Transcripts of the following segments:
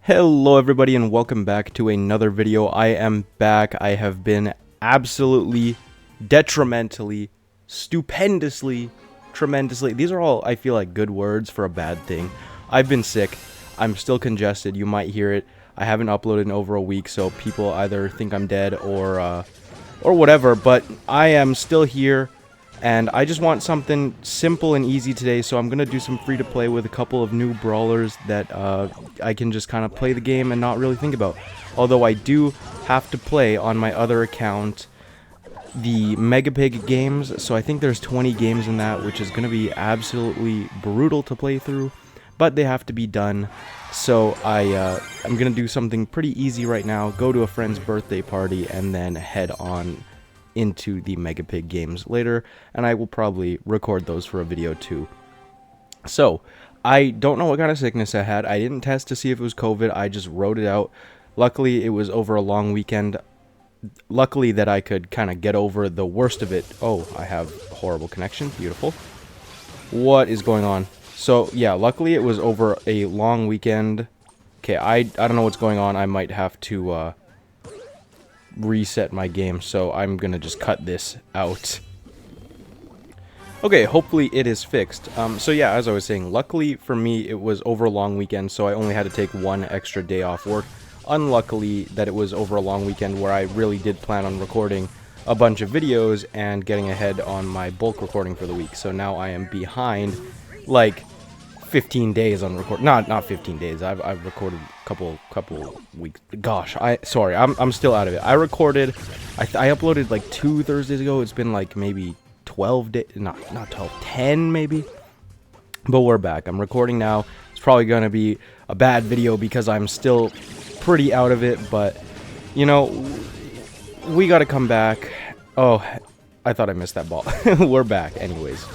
Hello everybody and welcome back to another video. I am back. I have been absolutely, detrimentally, stupendously, tremendously. These are all, I feel like, good words for a bad thing. I've been sick. I'm still congested. You might hear it. I haven't uploaded in over a week, so people either think I'm dead or whatever, but I am still here. And I just want something simple and easy today, so I'm going to do some free-to-play with a couple of new brawlers that I can just kind of play the game and not really think about. Although I do have to play on my other account the Mega Pig games, so I think there's 20 games in that, which is going to be absolutely brutal to play through, but they have to be done. So I'm going to do something pretty easy right now, go to a friend's birthday party, and then head on into the Mega Pig games later, and I will probably record those for a video too. So, I don't know what kind of sickness I had. I didn't test to see if it was COVID. I just wrote it out. Luckily, it was over a long weekend. Luckily that I could kind of get over the worst of it. Oh, I have horrible connection. Beautiful. What is going on? So, yeah, luckily it was over a long weekend. Okay, I don't know what's going on. I might have to reset my game, so I'm gonna just cut this out. Okay, hopefully it is fixed. So yeah, as I was saying, luckily for me it was over a long weekend, so I only had to take one extra day off work. Unluckily that it was over a long weekend where I really did plan on recording a bunch of videos and getting ahead on my bulk recording for the week. So now I am behind like 15 days on record. Not 15 days. I've recorded a couple weeks. Gosh, sorry. I'm still out of it. I recorded. I uploaded like 2 Thursdays ago. It's been like maybe 12 days. Not 12. 10 maybe. But we're back. I'm recording now. It's probably gonna be a bad video because I'm still pretty out of it. But you know, we gotta come back. Oh, I thought I missed that ball. We're back, anyways.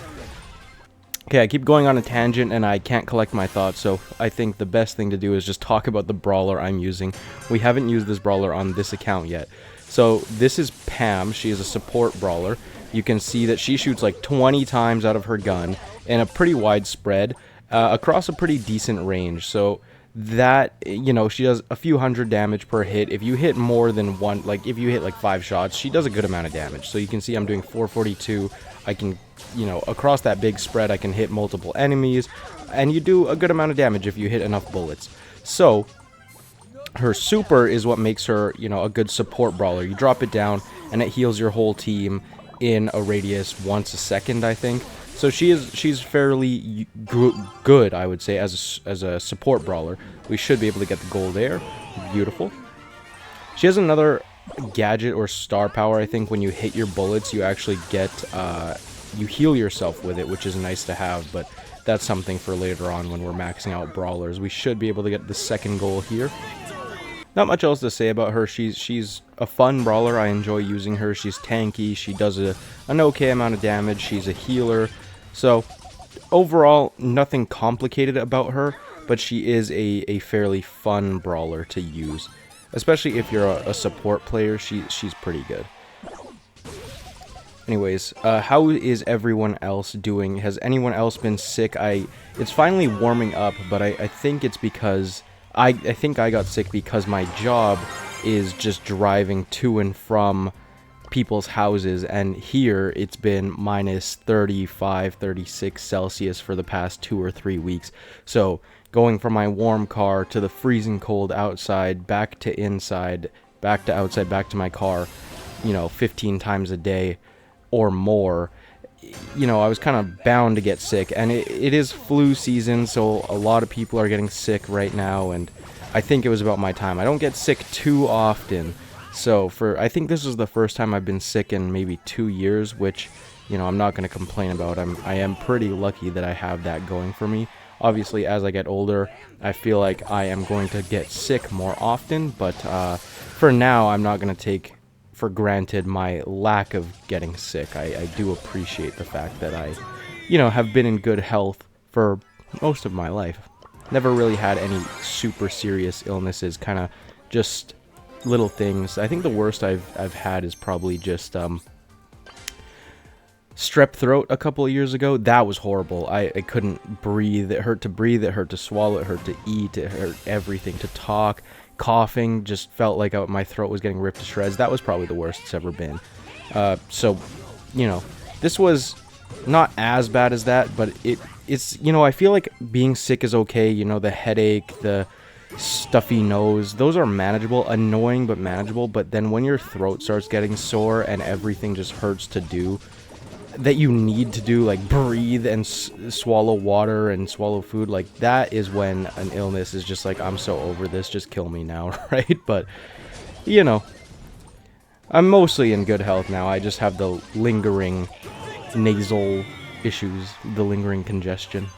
Okay, I keep going on a tangent and I can't collect my thoughts, so I think the best thing to do is just talk about the brawler I'm using. We haven't used this brawler on this account yet. So this is Pam. She is a support brawler. You can see that she shoots like 20 times out of her gun in a pretty wide spread across a pretty decent range. So that, you know, she does a few hundred damage per hit. If you hit more than one, like if you hit like 5 shots, she does a good amount of damage. So you can see I'm doing 442. I can, you know, across that big spread, I can hit multiple enemies, and you do a good amount of damage if you hit enough bullets. So, her super is what makes her, you know, a good support brawler. You drop it down, and it heals your whole team in a radius once a second, I think. So she's fairly good, I would say, as a support brawler. We should be able to get the goal there. Beautiful. She has another gadget or star power. I think when you hit your bullets, you actually get you heal yourself with it, which is nice to have, but that's something for later on when we're maxing out brawlers. We should be able to get the second goal here. Not much else to say about her. She's a fun brawler. I enjoy using her. She's tanky. She does an okay amount of damage. She's a healer. So overall, nothing complicated about her, but she is a fairly fun brawler to use. Especially if you're a support player, she's pretty good. Anyways, how is everyone else doing? Has anyone else been sick? It's finally warming up, but I think it's because I think I got sick because my job is just driving to and from people's houses, and here it's been minus 35, 36 Celsius for the past 2 or 3 weeks. So going from my warm car to the freezing cold outside, back to inside, back to outside, back to my car, you know, 15 times a day or more, you know, I was kind of bound to get sick. And it is flu season, so a lot of people are getting sick right now, and I think it was about my time. I don't get sick too often, so I think this is the first time I've been sick in maybe 2 years, which, you know, I'm not going to complain about. I am pretty lucky that I have that going for me. Obviously, as I get older, I feel like I am going to get sick more often, but for now, I'm not going to take for granted my lack of getting sick. I do appreciate the fact that I, you know, have been in good health for most of my life. Never really had any super serious illnesses, kind of just little things. I think the worst I've had is probably just strep throat a couple of years ago. That was horrible. I couldn't breathe. It hurt to breathe. It hurt to swallow. It hurt to eat. It hurt everything. To talk. Coughing. Just felt like my throat was getting ripped to shreds. That was probably the worst it's ever been. So, you know, this was not as bad as that, but it's, you know, I feel like being sick is okay. You know, the headache, the stuffy nose, those are manageable. Annoying, but manageable. But then when your throat starts getting sore and everything just hurts to do, that you need to do, like breathe and swallow water and swallow food, like that is when an illness is just like, I'm so over this, just kill me now, right? But, you know, I'm mostly in good health now. I just have the lingering nasal issues, the lingering congestion.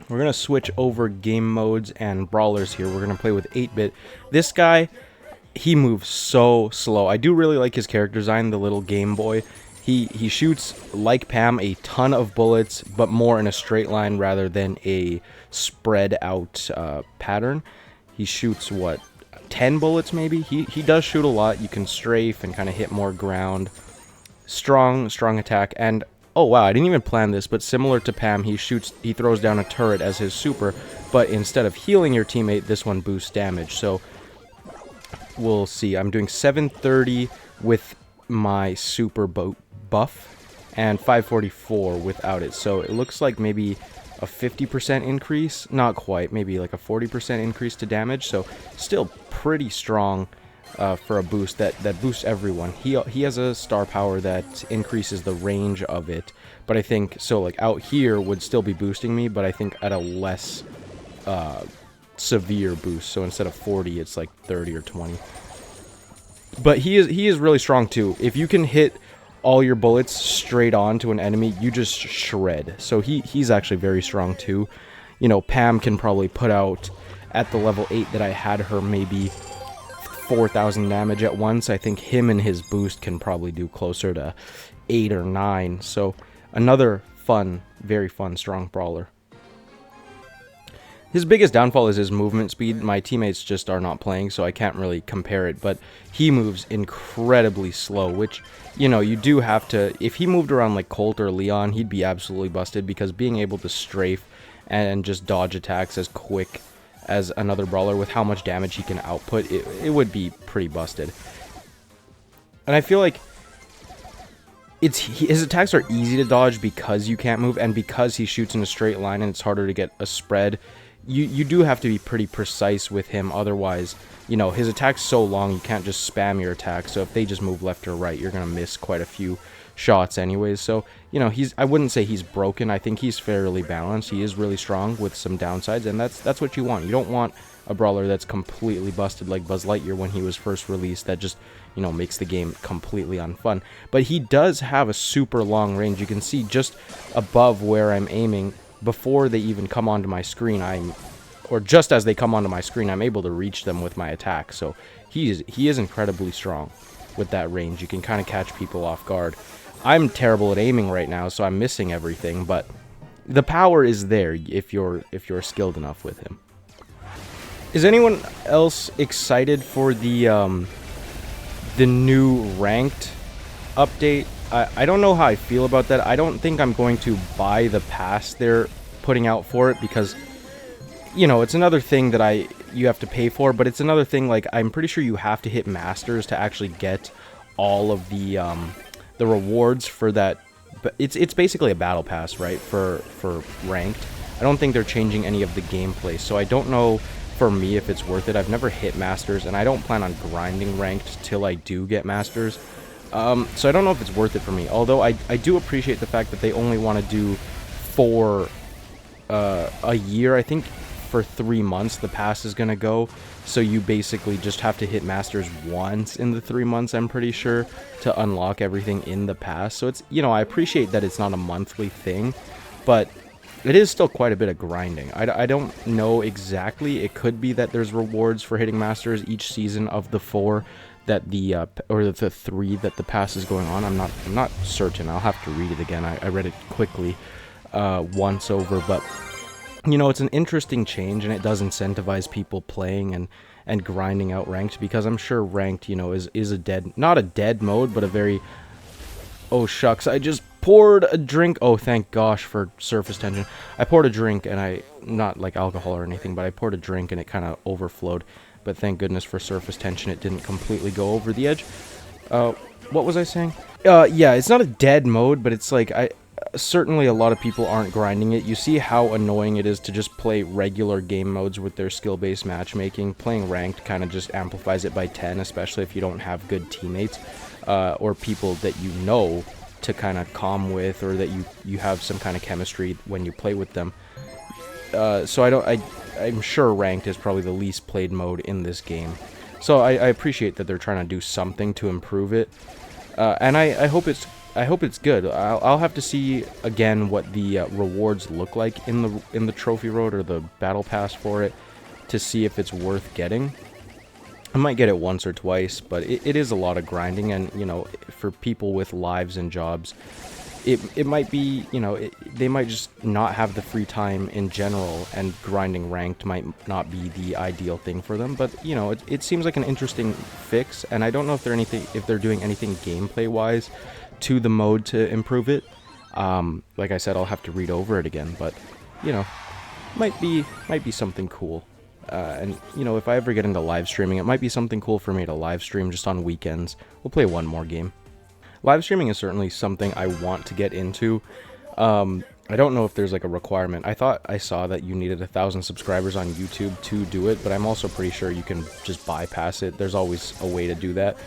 We're going to switch over game modes and brawlers here. We're going to play with 8-bit. This guy, he moves so slow. I do really like his character design, the little Game Boy. He shoots, like Pam, a ton of bullets, but more in a straight line rather than a spread out pattern. He shoots, what, 10 bullets maybe? He does shoot a lot. You can strafe and kind of hit more ground. Strong attack. And, oh wow, I didn't even plan this, but similar to Pam, he throws down a turret as his super, but instead of healing your teammate, this one boosts damage. So, we'll see. I'm doing 730 with my super buff and 544 without it, so it looks like maybe a 50% increase, not quite, maybe like a 40% increase to damage, so still pretty strong for a boost that boosts everyone. He has a star power that increases the range of it, but I think, so like out here would still be boosting me, but I think at a less severe boost, so instead of 40 it's like 30 or 20. But he is really strong too. If you can hit all your bullets straight on to an enemy, you just shred. So he's actually very strong too. You know, Pam can probably put out, at the level 8 that I had her, maybe 4,000 damage at once. I think him and his boost can probably do closer to 8 or 9. So another fun, very fun, strong brawler. His biggest downfall is his movement speed. My teammates just are not playing, so I can't really compare it, but he moves incredibly slow, which, you know, you do have to, if he moved around like Colt or Leon, he'd be absolutely busted, because being able to strafe and just dodge attacks as quick as another brawler with how much damage he can output, it would be pretty busted. And I feel like his attacks are easy to dodge because you can't move, and because he shoots in a straight line and it's harder to get a spread. You do have to be pretty precise with him, otherwise, you know, his attack's so long you can't just spam your attack, so if they just move left or right, you're gonna miss quite a few shots anyways. So, you know, I wouldn't say he's broken. I think he's fairly balanced. He is really strong with some downsides, and that's what you want. You don't want a brawler that's completely busted like Buzz Lightyear when he was first released, that just, you know, makes the game completely unfun. But he does have a super long range. You can see just above where I'm aiming, before they even come onto my screen, or just as they come onto my screen, I'm able to reach them with my attack. So he is incredibly strong with that range. You can kind of catch people off guard. I'm terrible at aiming right now, so I'm missing everything, but the power is there if you're skilled enough with him. Is anyone else excited for the new ranked update? I don't know how I feel about that. I don't think I'm going to buy the pass they're putting out for it, because, you know, it's another thing that you have to pay for, but it's another thing, like, I'm pretty sure you have to hit Masters to actually get all of the rewards for that. But it's basically a battle pass, right, for ranked. I don't think they're changing any of the gameplay, so I don't know for me if it's worth it. I've never hit Masters, and I don't plan on grinding ranked till I do get Masters. So I don't know if it's worth it for me, although I do appreciate the fact that they only want to do 4 a year. I think for 3 months the pass is going to go, so you basically just have to hit Masters once in the 3 months, I'm pretty sure, to unlock everything in the pass. So it's, you know, I appreciate that it's not a monthly thing, but it is still quite a bit of grinding. I don't know exactly. It could be that there's rewards for hitting Masters each season of the 4 that or the 3 that the pass is going on. I'm not certain. I'll have to read it again. I read it quickly once over, but, you know, it's an interesting change, and it does incentivize people playing and grinding out ranked, because I'm sure ranked, you know, is a not a dead mode, but a very Oh, shucks. I just poured a drink. Oh, thank gosh for surface tension. I poured a drink and not like alcohol or anything, but I poured a drink and it kind of overflowed. But thank goodness for surface tension, it didn't completely go over the edge. What was I saying? Yeah, it's not a dead mode, but it's like, certainly a lot of people aren't grinding it. You see how annoying it is to just play regular game modes with their skill-based matchmaking. Playing ranked kind of just amplifies it by 10, especially if you don't have good teammates. Or people that you know to kind of calm with, or that you have some kind of chemistry when you play with them. So I'm sure ranked is probably the least played mode in this game. So I appreciate that they're trying to do something to improve it, and I hope it's good. I'll have to see again what the rewards look like in the trophy road or the battle pass for it, to see if it's worth getting. I might get it once or twice, but it is a lot of grinding, and, you know, for people with lives and jobs, it might be, you know, they might just not have the free time in general, and grinding ranked might not be the ideal thing for them. But, you know, it seems like an interesting fix, and I don't know if they're doing anything gameplay-wise to the mode to improve it. Like I said, I'll have to read over it again, but, you know, might be something cool. And, you know, if I ever get into live streaming, it might be something cool for me to live stream just on weekends. We'll play one more game. Live streaming is certainly something I want to get into. I don't know if there's like a requirement. I thought I saw that you needed 1,000 subscribers on YouTube to do it, but I'm also pretty sure you can just bypass it. There's always a way to do that.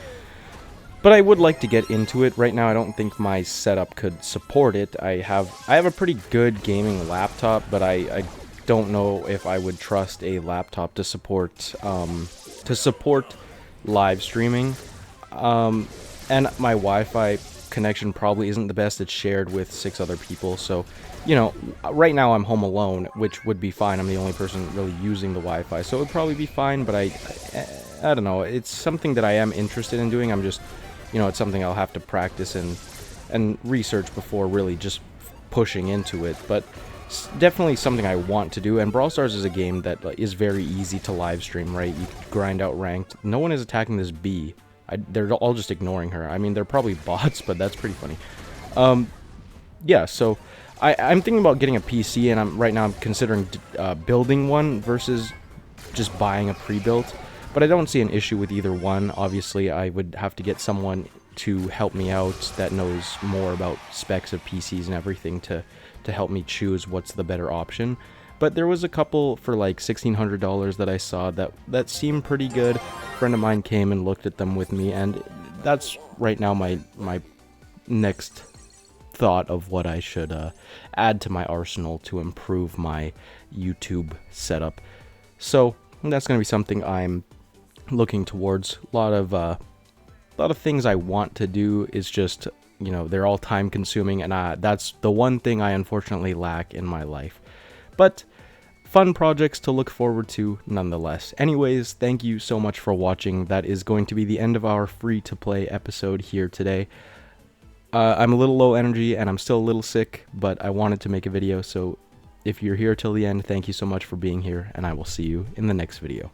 But I would like to get into it. Right now, I don't think my setup could support it. I have a pretty good gaming laptop, but I don't know if I would trust a laptop to support live streaming, and my Wi-Fi connection probably isn't the best. It's shared with 6 other people, so, you know, right now I'm home alone, which would be fine. I'm the only person really using the Wi-Fi, so it would probably be fine. But I don't know. It's something that I am interested in doing. I'm just, you know, it's something I'll have to practice and research before really just pushing into it. But definitely something I want to do, and Brawl Stars is a game that is very easy to live stream, right? You grind out ranked. No one is attacking this bee. They're all just ignoring her. I mean, they're probably bots, but that's pretty funny. Yeah, so I'm thinking about getting a PC, and right now I'm considering building one versus just buying a pre-built, but I don't see an issue with either one. Obviously, I would have to get someone to help me out that knows more about specs of PCs and everything to help me choose what's the better option. But there was a couple for like $1,600 that I saw that seemed pretty good. A friend of mine came and looked at them with me, and that's right now my next thought of what I should add to my arsenal to improve my YouTube setup. So that's going to be something I'm looking towards. A lot of things I want to do is just, you know, they're all time consuming, and that's the one thing I unfortunately lack in my life. But fun projects to look forward to nonetheless. Anyways, thank you so much for watching. That is going to be the end of our free-to-play episode here today. I'm a little low energy and I'm still a little sick, but I wanted to make a video, so if you're here till the end, thank you so much for being here, and I will see you in the next video.